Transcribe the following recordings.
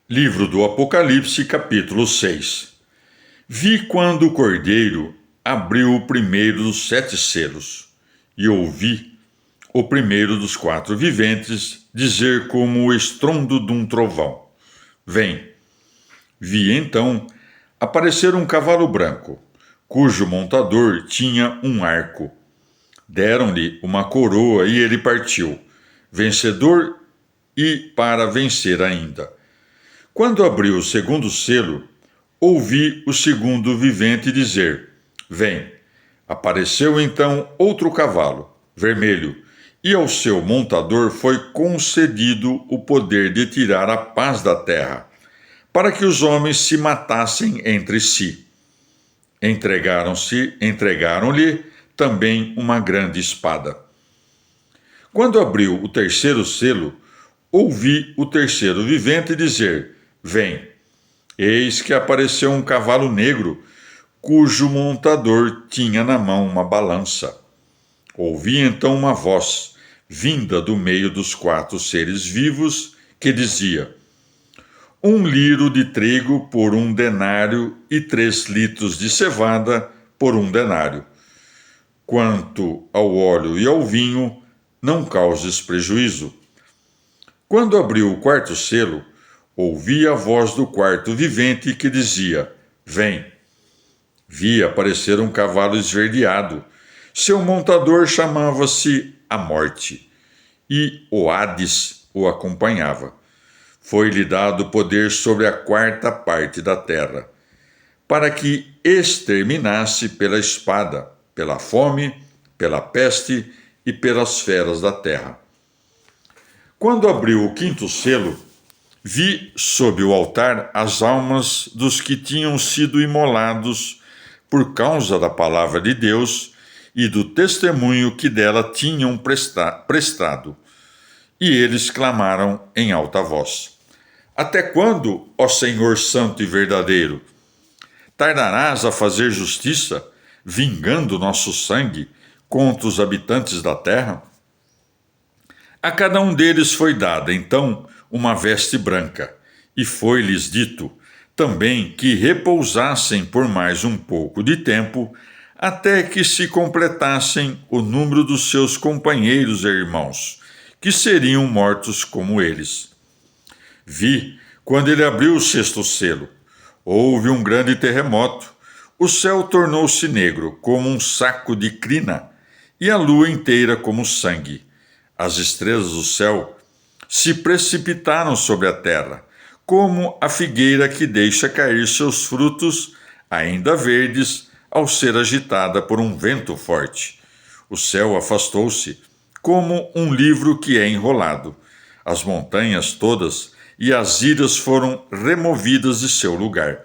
Livro do Apocalipse, capítulo 6. Vi quando o Cordeiro abriu o primeiro dos 7 selos, e ouvi o primeiro dos 4 viventes dizer como o estrondo de um trovão: Vem! Vi então aparecer um cavalo branco, cujo montador tinha um arco. Deram-lhe uma coroa e ele partiu, vencedor e para vencer ainda. Quando abriu o segundo selo, ouvi o segundo vivente dizer: Vem! Apareceu então outro cavalo, vermelho, e ao seu montador foi concedido o poder de tirar a paz da terra, para que os homens se matassem entre si. Entregaram-lhe também uma grande espada. Quando abriu o terceiro selo, ouvi o terceiro vivente dizer: Vem! Eis que apareceu um cavalo negro, cujo montador tinha na mão uma balança. Ouvi então uma voz, vinda do meio dos 4 seres vivos, que dizia: 1 liro de trigo por 1 denário e 3 litros de cevada por 1 denário. Quanto ao óleo e ao vinho, não causes prejuízo. Quando abriu o quarto selo, ouvi a voz do quarto vivente que dizia: Vem! Vi aparecer um cavalo esverdeado. Seu montador chamava-se a Morte, e o Hades o acompanhava. Foi-lhe dado poder sobre a 4ª parte da terra, para que exterminasse pela espada, pela fome, pela peste e pelas feras da terra. Quando abriu o 5º selo, vi sob o altar as almas dos que tinham sido imolados por causa da palavra de Deus e do testemunho que dela tinham prestado. E eles clamaram em alta voz: Até quando, ó Senhor Santo e verdadeiro? Tardarás a fazer justiça, vingando nosso sangue contra os habitantes da terra? A cada um deles foi dada, então, uma veste branca, e foi-lhes dito também que repousassem por mais um pouco de tempo, até que se completassem o número dos seus companheiros e irmãos, que seriam mortos como eles. Vi, quando ele abriu o 6º selo, houve um grande terremoto, o céu tornou-se negro como um saco de crina, e a lua inteira como sangue. As estrelas do céu se precipitaram sobre a terra, como a figueira que deixa cair seus frutos, ainda verdes, ao ser agitada por um vento forte. O céu afastou-se, como um livro que é enrolado. As montanhas todas e as ilhas foram removidas de seu lugar.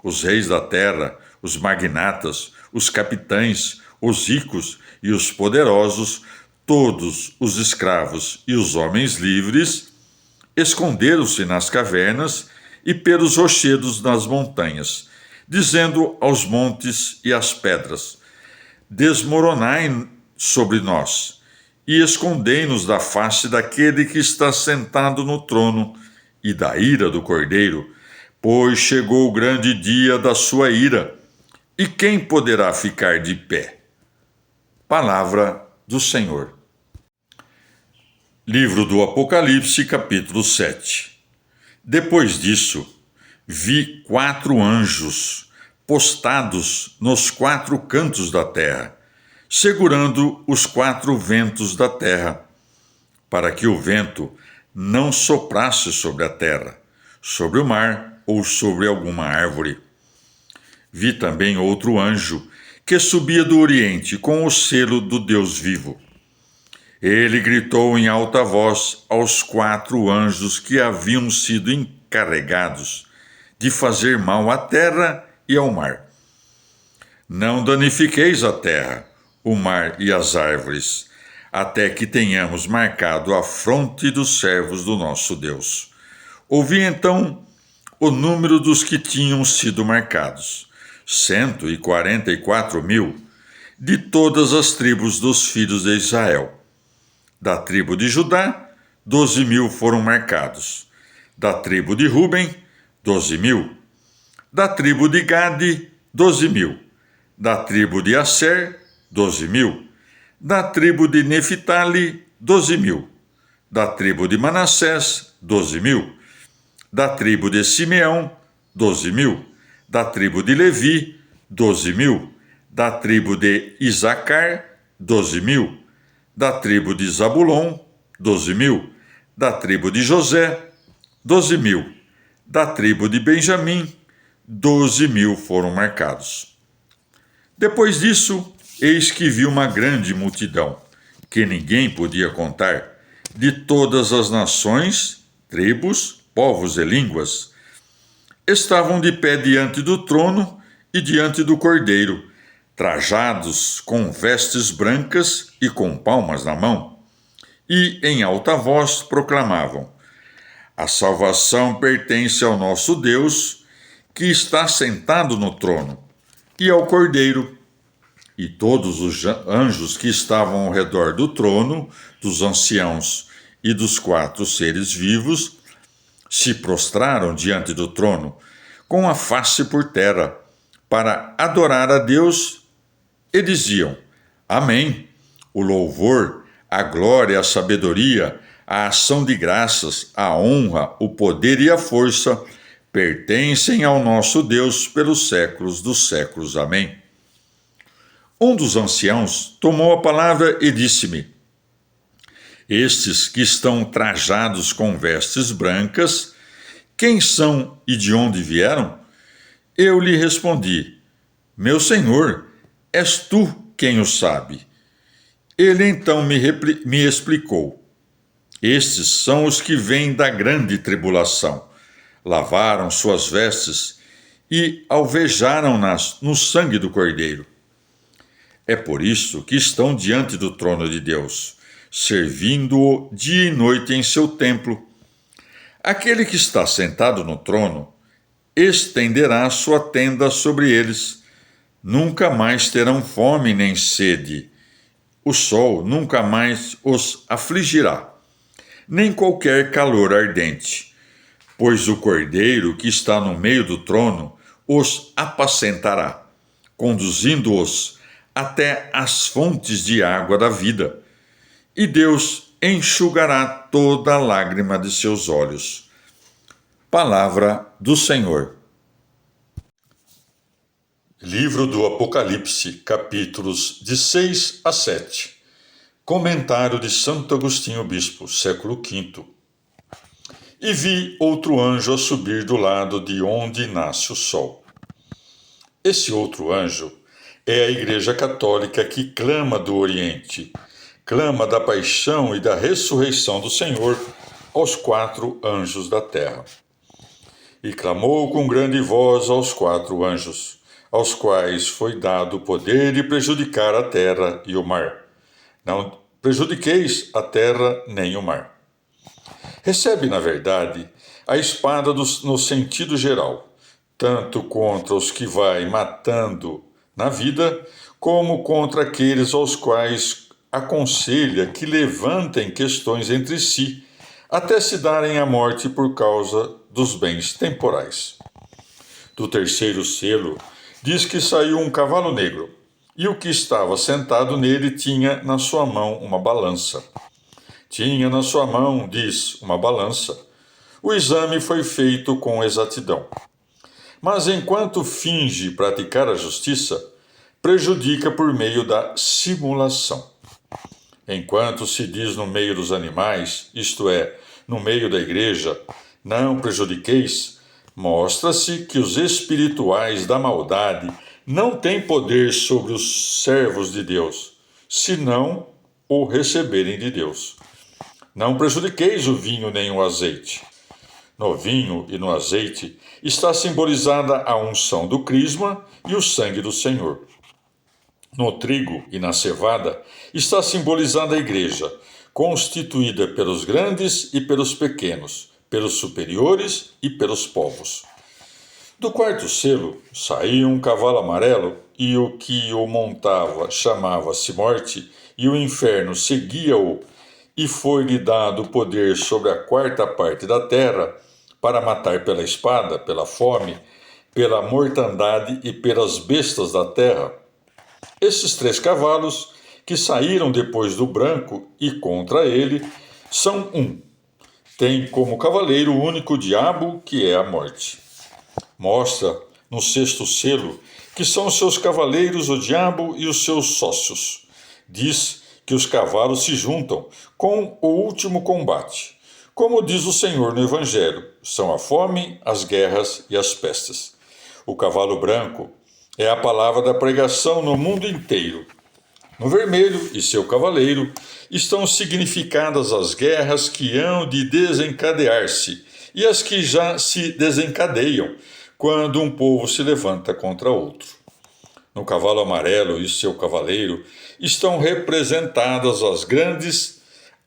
Os reis da terra, os magnatas, os capitães, os ricos e os poderosos, todos os escravos e os homens livres, esconderam-se nas cavernas e pelos rochedos das montanhas, dizendo aos montes e às pedras: Desmoronai sobre nós, e escondei-nos da face daquele que está sentado no trono e da ira do Cordeiro, pois chegou o grande dia da sua ira, e quem poderá ficar de pé? Palavra do Senhor. Livro do Apocalipse, capítulo 7. Depois disso, vi 4 anjos postados nos 4 cantos da terra, segurando os 4 ventos da terra, para que o vento não soprasse sobre a terra, sobre o mar ou sobre alguma árvore. Vi também outro anjo que subia do Oriente com o selo do Deus vivo. Ele gritou em alta voz aos 4 anjos que haviam sido encarregados de fazer mal à terra e ao mar: Não danifiqueis a terra, o mar e as árvores, até que tenhamos marcado a fronte dos servos do nosso Deus. Ouvi então o número dos que tinham sido marcados: 144.000, de todas as tribos dos filhos de Israel. Da tribo de Judá, 12.000 foram marcados. Da tribo de Ruben, 12.000. Da tribo de Gade, 12.000. Da tribo de Asser, 12.000. Da tribo de Neftali, 12.000. Da tribo de Manassés, 12.000. Da tribo de Simeão, 12.000. Da tribo de Levi, 12.000. Da tribo de Isacar, 12.000. Da tribo de Zabulon, 12.000. Da tribo de José, 12.000. Da tribo de Benjamim, 12.000 foram marcados. Depois disso, eis que vi uma grande multidão, que ninguém podia contar, de todas as nações, tribos, povos e línguas. Estavam de pé diante do trono e diante do Cordeiro, trajados com vestes brancas e com palmas na mão. E em alta voz proclamavam: a salvação pertence ao nosso Deus, que está sentado no trono, e ao Cordeiro. E todos os anjos que estavam ao redor do trono, dos anciãos e dos 4 seres vivos, se prostraram diante do trono, com a face por terra, para adorar a Deus, e diziam: Amém. O louvor, a glória, a sabedoria, a ação de graças, a honra, o poder e a força pertencem ao nosso Deus pelos séculos dos séculos. Amém. Um dos anciãos tomou a palavra e disse-me: estes que estão trajados com vestes brancas, quem são e de onde vieram? Eu lhe respondi: meu senhor, és tu quem o sabe. Ele então me explicou: estes são os que vêm da grande tribulação. Lavaram suas vestes e alvejaram-nas no sangue do Cordeiro. É por isso que estão diante do trono de Deus, servindo-o dia e noite em seu templo. Aquele que está sentado no trono estenderá sua tenda sobre eles. Nunca mais terão fome nem sede. O sol nunca mais os afligirá, nem qualquer calor ardente, pois o Cordeiro que está no meio do trono os apacentará, conduzindo-os até as fontes de água da vida, e Deus enxugará toda a lágrima de seus olhos. Palavra do Senhor. Livro do Apocalipse, capítulos de 6 a 7. Comentário de Santo Agostinho Bispo, século V. E vi outro anjo a subir do lado de onde nasce o sol. Esse outro anjo é a Igreja Católica que clama do Oriente, clama da paixão e da ressurreição do Senhor aos 4 anjos da terra. E clamou com grande voz aos 4 anjos, aos quais foi dado o poder de prejudicar a terra e o mar. Não prejudiqueis a terra nem o mar. Recebe, na verdade, a espada no sentido geral, tanto contra os que vai matando na vida, como contra aqueles aos quais aconselha que levantem questões entre si, até se darem a morte por causa dos bens temporais. Do terceiro selo, diz que saiu um cavalo negro, e o que estava sentado nele tinha na sua mão uma balança. Tinha na sua mão, diz, uma balança. O exame foi feito com exatidão. Mas enquanto finge praticar a justiça, prejudica por meio da simulação. Enquanto se diz no meio dos animais, isto é, no meio da igreja, não prejudiqueis, mostra-se que os espirituais da maldade não têm poder sobre os servos de Deus, senão o receberem de Deus. Não prejudiqueis o vinho nem o azeite. No vinho e no azeite está simbolizada a unção do crisma e o sangue do Senhor. No trigo e na cevada está simbolizada a igreja, constituída pelos grandes e pelos pequenos, pelos superiores e pelos povos. Do quarto selo saiu um cavalo amarelo, e o que o montava chamava-se Morte, e o inferno seguia-o, e foi-lhe dado poder sobre a 4ª parte da terra, para matar pela espada, pela fome, pela mortandade e pelas bestas da terra. Esses 3 cavalos que saíram depois do branco e contra ele são um. Tem como cavaleiro o único diabo, que é a morte. Mostra no 6º selo que são seus cavaleiros o diabo e os seus sócios. Diz que os cavalos se juntam com o último combate. Como diz o Senhor no Evangelho, são a fome, as guerras e as pestes. O cavalo branco é a palavra da pregação no mundo inteiro. No vermelho e seu cavaleiro estão significadas as guerras que hão de desencadear-se e as que já se desencadeiam quando um povo se levanta contra outro. No cavalo amarelo e seu cavaleiro estão representadas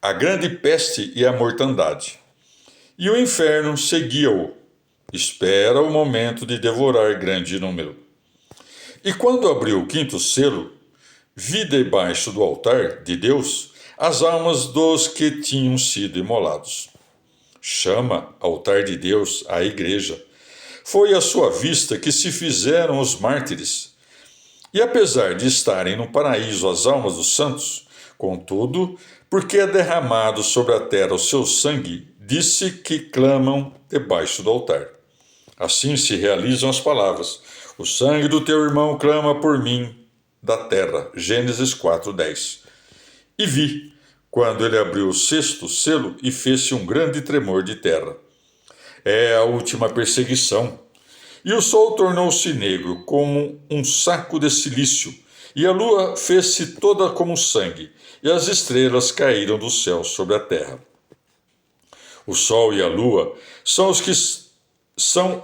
a grande peste e a mortandade. E o inferno seguia-o, espera o momento de devorar grande número. E quando abriu o 5º selo, vi debaixo do altar de Deus as almas dos que tinham sido imolados. Chama altar de Deus a igreja. Foi à sua vista que se fizeram os mártires. E apesar de estarem no paraíso as almas dos santos, contudo, porque é derramado sobre a terra o seu sangue, disse que clamam debaixo do altar. Assim se realizam as palavras: o sangue do teu irmão clama por mim da terra. Gênesis 4:10. E vi, quando ele abriu o 6º selo, e fez-se um grande tremor de terra. É a última perseguição. E o sol tornou-se negro como um saco de cilício, e a lua fez-se toda como sangue, e as estrelas caíram do céu sobre a terra. O sol e a lua são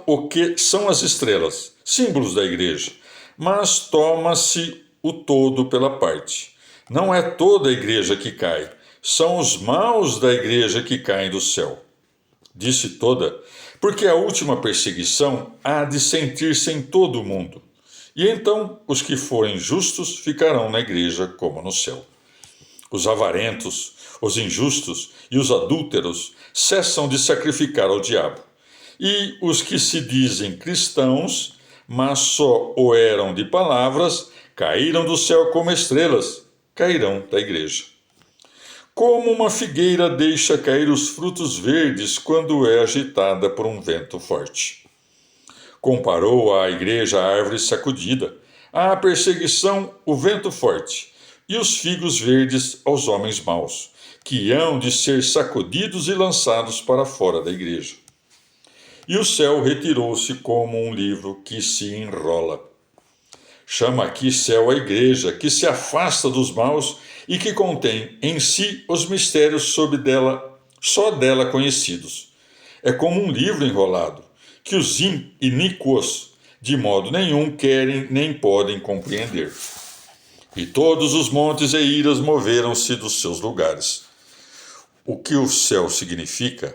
o que são as estrelas, símbolos da igreja, mas toma-se o todo pela parte. Não é toda a igreja que cai, são os maus da igreja que caem do céu. Disse toda, porque a última perseguição há de sentir-se em todo o mundo. E então os que forem justos ficarão na igreja como no céu. Os avarentos, os injustos e os adúlteros cessam de sacrificar ao diabo. E os que se dizem cristãos, mas só o eram de palavras, caíram do céu como estrelas, cairão da igreja. Como uma figueira deixa cair os frutos verdes quando é agitada por um vento forte. Comparou a igreja à árvore sacudida, à perseguição o vento forte, e os figos verdes aos homens maus, que hão de ser sacudidos e lançados para fora da igreja. E o céu retirou-se como um livro que se enrola. Chama aqui céu a igreja, que se afasta dos maus e que contém em si os mistérios só dela conhecidos. É como um livro enrolado, que os iníquos de modo nenhum querem nem podem compreender. E todos os montes e ilhas moveram-se dos seus lugares. O que o céu significa,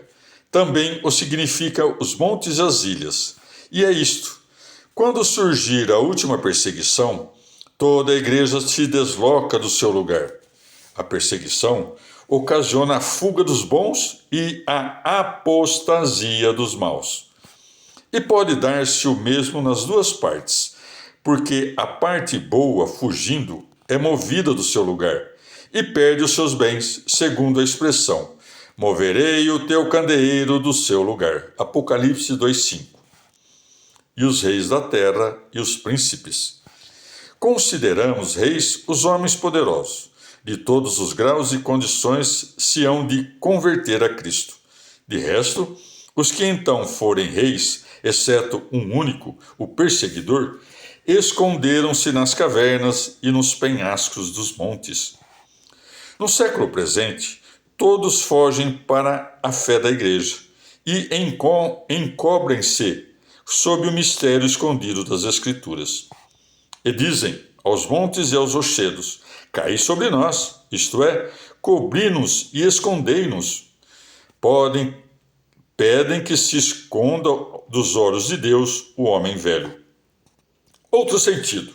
também o significa os montes e as ilhas. E é isto: quando surgir a última perseguição, toda a igreja se desloca do seu lugar. A perseguição ocasiona a fuga dos bons e a apostasia dos maus. E pode dar-se o mesmo nas duas partes, porque a parte boa, fugindo, é movida do seu lugar e perde os seus bens, segundo a expressão: moverei o teu candeeiro do seu lugar. Apocalipse 2:5. E os reis da terra e os príncipes. Consideramos reis os homens poderosos. De todos os graus e condições se hão de converter a Cristo. De resto, os que então forem reis, exceto um único, o perseguidor, esconderam-se nas cavernas e nos penhascos dos montes. No século presente, todos fogem para a fé da igreja e encobrem-se sob o mistério escondido das Escrituras. E dizem aos montes e aos rochedos: caí sobre nós, isto é, cobri-nos e escondei-nos. Pedem que se esconda dos olhos de Deus o homem velho. Outro sentido: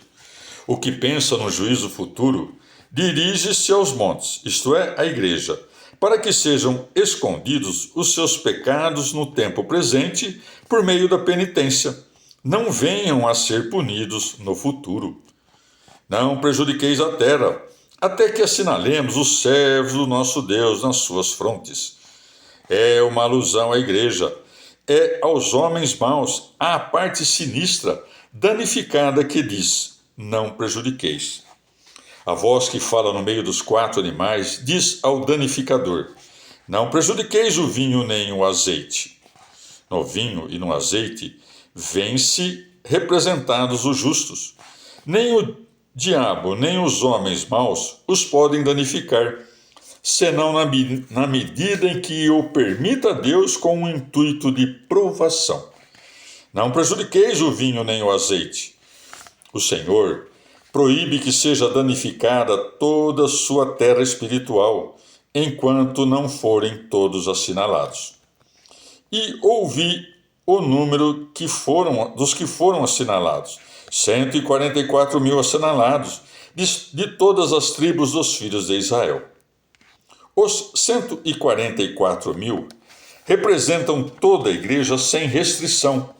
o que pensa no juízo futuro dirige-se aos montes, isto é, à igreja, para que sejam escondidos os seus pecados no tempo presente por meio da penitência, não venham a ser punidos no futuro. Não prejudiqueis a terra, até que assinalemos os servos do nosso Deus nas suas frontes. É uma alusão à igreja, é aos homens maus, à parte sinistra, danificada que diz: não prejudiqueis. A voz que fala no meio dos 4 animais diz ao danificador: não prejudiqueis o vinho nem o azeite. No vinho e no azeite vêm-se representados os justos. Nem o diabo, nem os homens maus os podem danificar, senão na medida em que o permita Deus com o intuito de provação. Não prejudiqueis o vinho nem o azeite. O Senhor proíbe que seja danificada toda a sua terra espiritual, enquanto não forem todos assinalados. E ouvi o número dos que foram assinalados, 144.000 assinalados, de todas as tribos dos filhos de Israel. Os 144.000 representam toda a igreja sem restrição.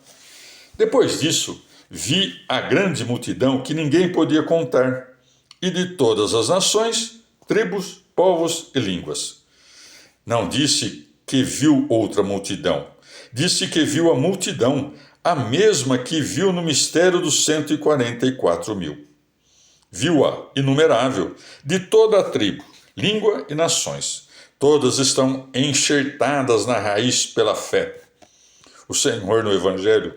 Depois disso, vi a grande multidão que ninguém podia contar, e de todas as nações, tribos, povos e línguas. Não disse que viu outra multidão, disse que viu a multidão, a mesma que viu no mistério dos 144.000. Viu-a inumerável, de toda a tribo, língua e nações. Todas estão enxertadas na raiz pela fé. O Senhor no Evangelho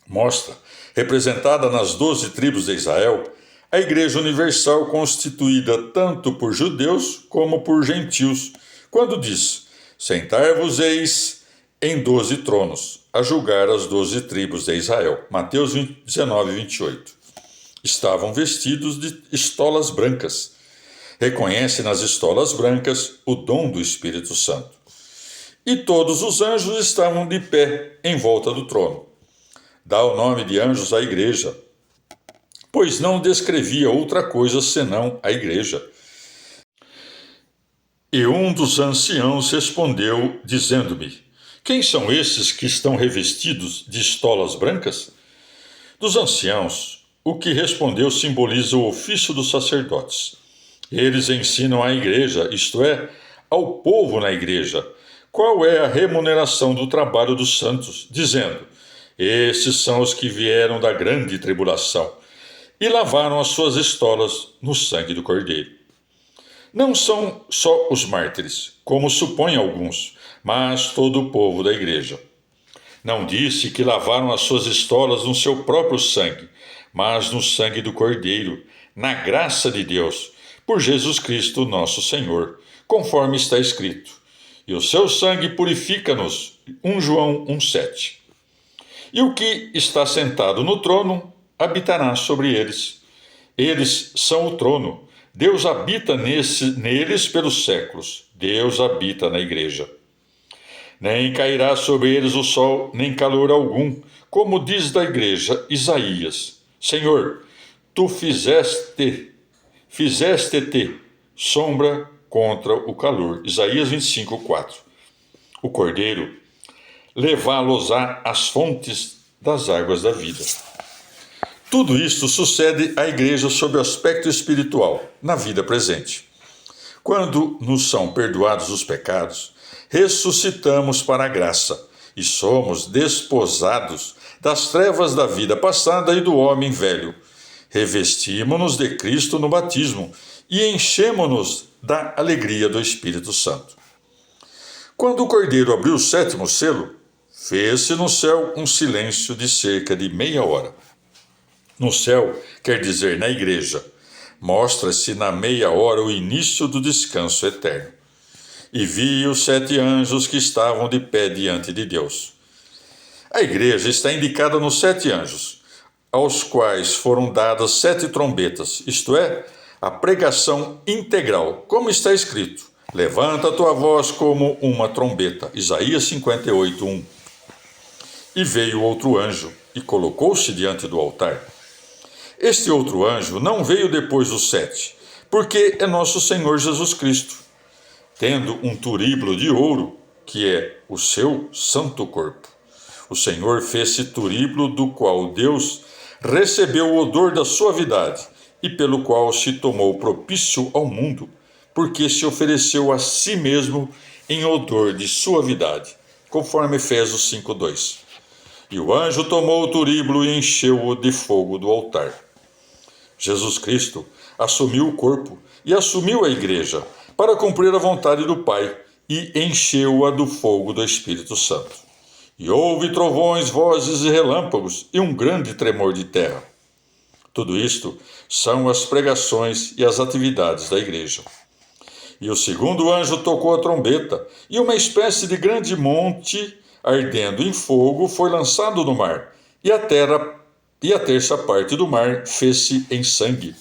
mostra, representada nas 12 tribos de Israel, a Igreja Universal constituída tanto por judeus como por gentios, quando diz: sentar-vos-eis em 12 tronos, a julgar as 12 tribos de Israel. Mateus 19, 28. Estavam vestidos de estolas brancas. Reconhece nas estolas brancas o dom do Espírito Santo. E todos os anjos estavam de pé em volta do trono. Dá o nome de anjos à igreja, pois não descrevia outra coisa senão a igreja. E um dos anciãos respondeu, dizendo-me: quem são esses que estão revestidos de estolas brancas? Dos anciãos, o que respondeu simboliza o ofício dos sacerdotes. Eles ensinam à igreja, isto é, ao povo na igreja, qual é a remuneração do trabalho dos santos, dizendo: esses são os que vieram da grande tribulação e lavaram as suas estolas no sangue do Cordeiro. Não são só os mártires, como supõem alguns, mas todo o povo da igreja. Não disse que lavaram as suas estolas no seu próprio sangue, mas no sangue do Cordeiro, na graça de Deus, por Jesus Cristo nosso Senhor, conforme está escrito: e o seu sangue purifica-nos. 1 João 1,7. E o que está sentado no trono habitará sobre eles. Eles são o trono. Deus habita neles pelos séculos. Deus habita na igreja. Nem cairá sobre eles o sol, nem calor algum, como diz da igreja Isaías: Senhor, tu fizeste-te sombra contra o calor. Isaías 25:4. O Cordeiro levá-los-á às fontes das águas da vida. Tudo isto sucede à igreja sob o aspecto espiritual, na vida presente. Quando nos são perdoados os pecados, ressuscitamos para a graça e somos desposados das trevas da vida passada e do homem velho. Revestimos-nos de Cristo no batismo e enchemo-nos da alegria do Espírito Santo. Quando o Cordeiro abriu o 7º selo, fez-se no céu um silêncio de cerca de meia hora. No céu, quer dizer na igreja, mostra-se na meia hora o início do descanso eterno. E vi os 7 anjos que estavam de pé diante de Deus. A igreja está indicada nos 7 anjos, aos quais foram dadas 7 trombetas, isto é, a pregação integral, como está escrito: levanta a tua voz como uma trombeta. Isaías 58:1. E veio outro anjo e colocou-se diante do altar. Este outro anjo não veio depois dos 7, porque é nosso Senhor Jesus Cristo. tendo um turíbulo de ouro, que é o seu santo corpo. O Senhor fez-se turíbulo, do qual Deus recebeu o odor da suavidade, e pelo qual se tomou propício ao mundo, porque se ofereceu a si mesmo em odor de suavidade, conforme Efésios 5:2. E o anjo tomou o turíbulo e encheu-o de fogo do altar. Jesus Cristo assumiu o corpo e assumiu a igreja para cumprir a vontade do Pai e encheu-a do fogo do Espírito Santo. E houve trovões, vozes e relâmpagos e um grande tremor de terra. Tudo isto são as pregações e as atividades da igreja. E o segundo anjo tocou a trombeta, e uma espécie de grande monte ardendo em fogo foi lançado no mar, e a terça parte do mar fez-se em sangue.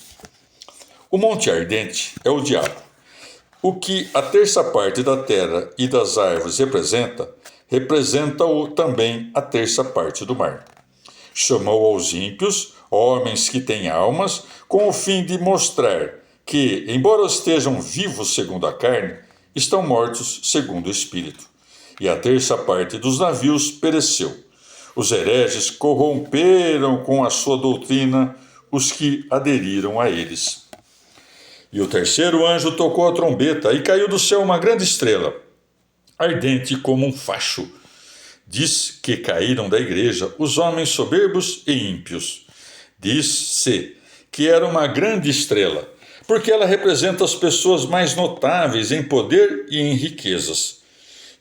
O monte ardente é o diabo. O que a terça parte da terra e das árvores representa também a terça parte do mar. Chamou aos ímpios, homens que têm almas, com o fim de mostrar que, embora estejam vivos segundo a carne, estão mortos segundo o Espírito. E a terça parte dos navios pereceu. Os hereges corromperam com a sua doutrina os que aderiram a eles. E o terceiro anjo tocou a trombeta, e caiu do céu uma grande estrela, ardente como um facho. Diz que caíram da igreja os homens soberbos e ímpios. Diz-se que era uma grande estrela, porque ela representa as pessoas mais notáveis em poder e em riquezas.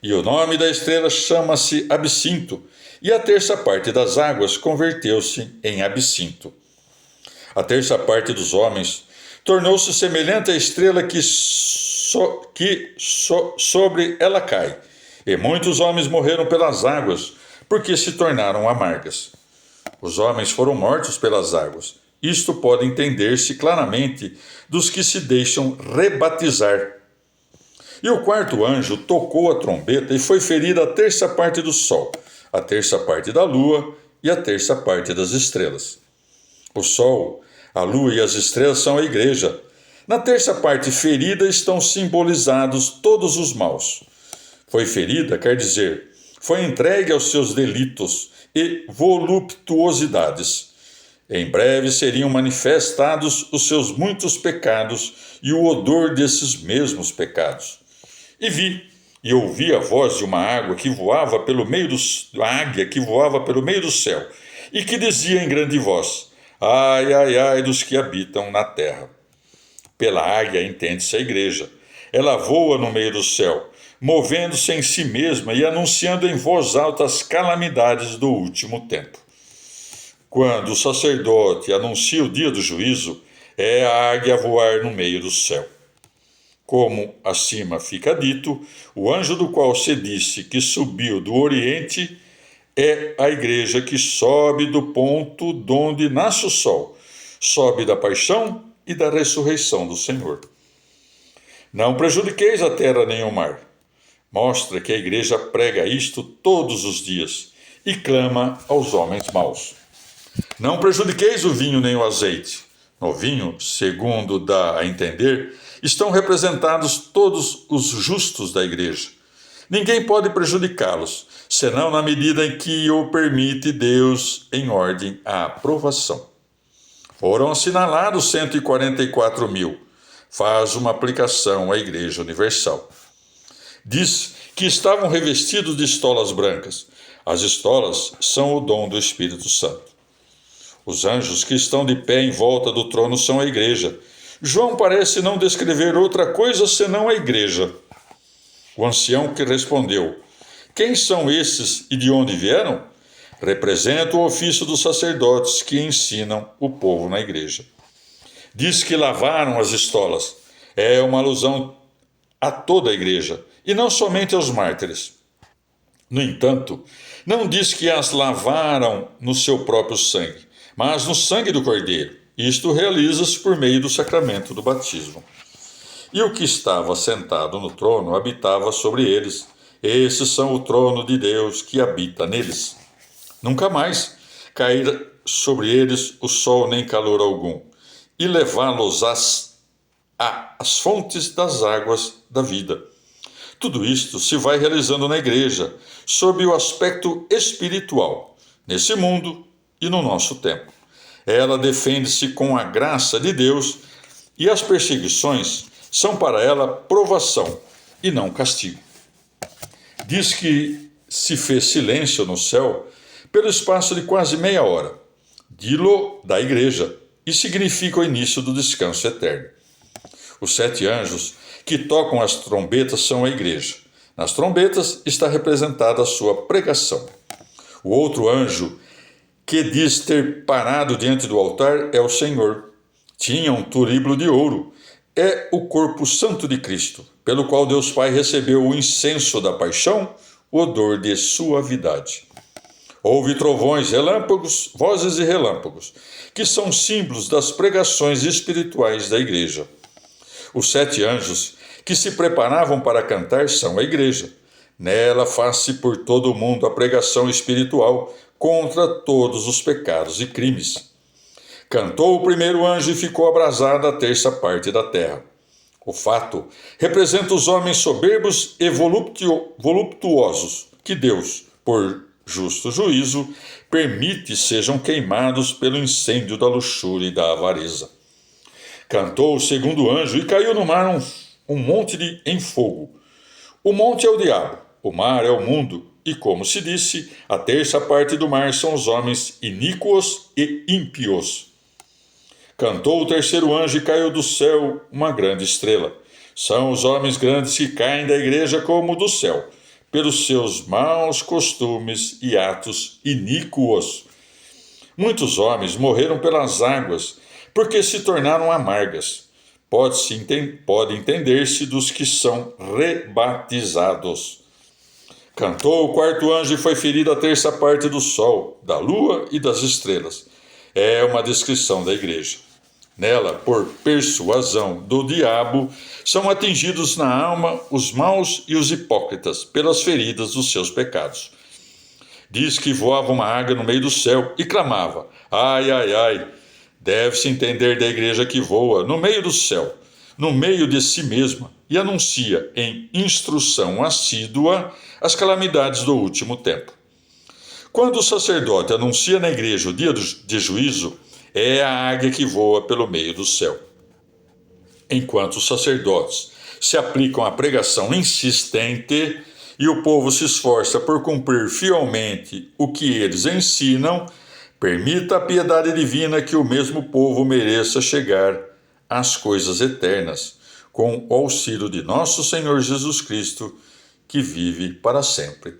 E o nome da estrela chama-se Absinto, e a terça parte das águas converteu-se em absinto. A terça parte dos homens tornou-se semelhante à estrela que sobre ela cai, e muitos homens morreram pelas águas, porque se tornaram amargas. Os homens foram mortos pelas águas. Isto pode entender-se claramente dos que se deixam rebatizar. E o quarto anjo tocou a trombeta, e foi ferida a terça parte do sol, a terça parte da lua e a terça parte das estrelas. O sol, a lua e as estrelas são a igreja. Na terça parte ferida estão simbolizados todos os maus. Foi ferida, quer dizer, foi entregue aos seus delitos e voluptuosidades. Em breve seriam manifestados os seus muitos pecados e o odor desses mesmos pecados. E vi e ouvi a voz de uma águia que voava pelo meio do céu, e que dizia em grande voz: Ai, ai, ai dos que habitam na terra. Pela águia entende-se a igreja. Ela voa no meio do céu, movendo-se em si mesma e anunciando em voz alta as calamidades do último tempo. Quando o sacerdote anuncia o dia do juízo, é a águia voar no meio do céu. Como acima fica dito, o anjo do qual se disse que subiu do Oriente é a igreja que sobe do ponto donde nasce o sol, sobe da paixão e da ressurreição do Senhor. Não prejudiqueis a terra nem o mar. Mostra que a igreja prega isto todos os dias e clama aos homens maus. Não prejudiqueis o vinho nem o azeite. No vinho, segundo dá a entender, estão representados todos os justos da igreja. Ninguém pode prejudicá-los, senão na medida em que o permite Deus em ordem à aprovação. Foram assinalados 144.000. Faz uma aplicação à Igreja Universal. Diz que estavam revestidos de estolas brancas. As estolas são o dom do Espírito Santo. Os anjos que estão de pé em volta do trono são a igreja. João parece não descrever outra coisa senão a igreja. O ancião que respondeu: Quem são esses e de onde vieram? Representa o ofício dos sacerdotes que ensinam o povo na igreja. Diz que lavaram as estolas. É uma alusão a toda a igreja, e não somente aos mártires. No entanto, não diz que as lavaram no seu próprio sangue, mas no sangue do Cordeiro. Isto realiza-se por meio do sacramento do batismo. E o que estava sentado no trono habitava sobre eles. Esses são o trono de Deus que habita neles. Nunca mais cairá sobre eles o sol nem calor algum, e levá-los às fontes das águas da vida. Tudo isto se vai realizando na igreja, sob o aspecto espiritual, nesse mundo e no nosso tempo. Ela defende-se com a graça de Deus e as perseguições são para ela provação e não castigo. Diz que se fez silêncio no céu pelo espaço de quase meia hora, dilo da igreja, e significa o início do descanso eterno. Os 7 anjos que tocam as trombetas são a igreja. Nas trombetas está representada a sua pregação. O outro anjo que diz ter parado diante do altar é o Senhor. Tinha um turíbulo de ouro. É o corpo santo de Cristo, pelo qual Deus Pai recebeu o incenso da paixão, o odor de suavidade. Houve trovões, relâmpagos, vozes e relâmpagos, que são símbolos das pregações espirituais da igreja. Os 7 anjos que se preparavam para cantar são a igreja. Nela faz-se por todo o mundo a pregação espiritual contra todos os pecados e crimes. Cantou o primeiro anjo e ficou abrasada a 3ª parte da terra. O fato representa os homens soberbos e voluptuosos que Deus, por justo juízo, permite sejam queimados pelo incêndio da luxúria e da avareza. Cantou o segundo anjo e caiu no mar um monte em fogo. O monte é o diabo, o mar é o mundo, e como se disse, a 3ª parte do mar são os homens iníquos e ímpios. Cantou o terceiro anjo e caiu do céu uma grande estrela. São os homens grandes que caem da igreja como do céu, pelos seus maus costumes e atos iníquos. Muitos homens morreram pelas águas, porque se tornaram amargas. Pode entender-se dos que são rebatizados. Cantou o 4º anjo e foi ferido a 3ª parte do sol, da lua e das estrelas. É uma descrição da igreja. Nela, por persuasão do diabo, são atingidos na alma os maus e os hipócritas pelas feridas dos seus pecados. Diz que voava uma águia no meio do céu e clamava: ai, ai, ai! Deve-se entender da igreja que voa no meio do céu, no meio de si mesma, e anuncia em instrução assídua as calamidades do último tempo. Quando o sacerdote anuncia na igreja o dia de juízo, é a águia que voa pelo meio do céu. Enquanto os sacerdotes se aplicam à pregação insistente e o povo se esforça por cumprir fielmente o que eles ensinam, permita a piedade divina que o mesmo povo mereça chegar às coisas eternas, com o auxílio de nosso Senhor Jesus Cristo, que vive para sempre.